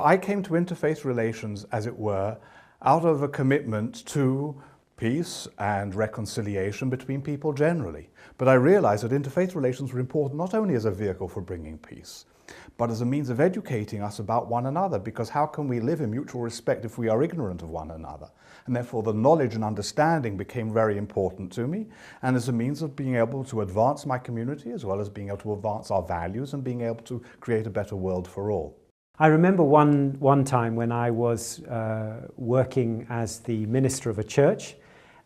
I came to interfaith relations, as it were, out of a commitment to peace and reconciliation between people generally. But I realized that interfaith relations were important not only as a vehicle for bringing peace, but as a means of educating us about one another, because how can we live in mutual respect if we are ignorant of one another? And therefore the knowledge and understanding became very important to me, and as a means of being able to advance my community as well as being able to advance our values and being able to create a better world for all. I remember one time when I was working as the minister of a church,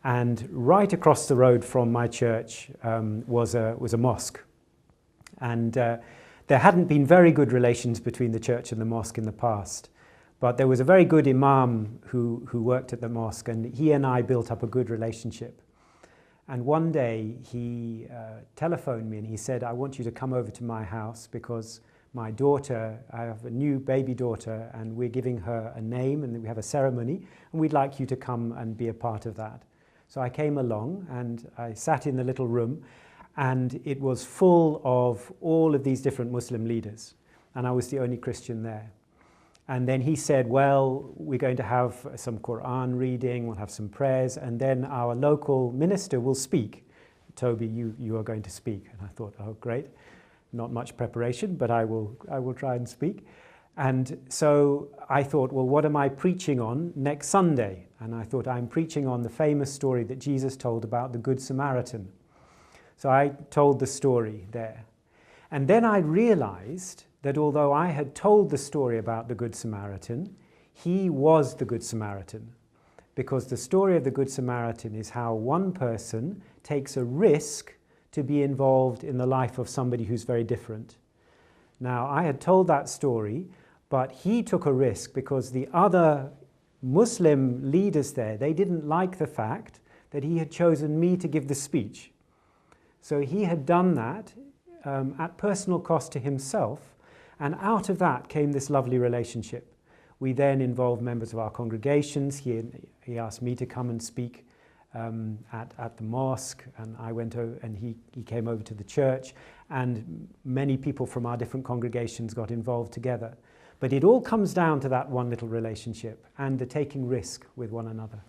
and right across the road from my church was a mosque. And there hadn't been very good relations between the church and the mosque in the past, but there was a very good imam who worked at the mosque, and he and I built up a good relationship. And one day he telephoned me and he said, "I want you to come over to my house because my daughter, I have a new baby daughter, and we're giving her a name and we have a ceremony, and we'd like you to come and be a part of that." So I came along and I sat in the little room, and it was full of all of these different Muslim leaders, and I was the only Christian there. And then he said, "Well, we're going to have some Quran reading, we'll have some prayers, and then our local minister will speak. Toby, you are going to speak." And I thought, oh great, not much preparation, but I will try and speak. And so I thought, well, what am I preaching on next Sunday? And I thought, I'm preaching on the famous story that Jesus told about the Good Samaritan. So I told the story there. And then I realized that although I had told the story about the Good Samaritan, he was the Good Samaritan. Because the story of the Good Samaritan is how one person takes a risk to be involved in the life of somebody who's very different. Now, I had told that story, but he took a risk because the other Muslim leaders there, they didn't like the fact that he had chosen me to give the speech. So he had done that at personal cost to himself, and out of that came this lovely relationship. We then involved members of our congregations. He asked me to come and speak at the mosque, and I went over, and he came over to the church, and many people from our different congregations got involved together. But it all comes down to that one little relationship and the taking risk with one another.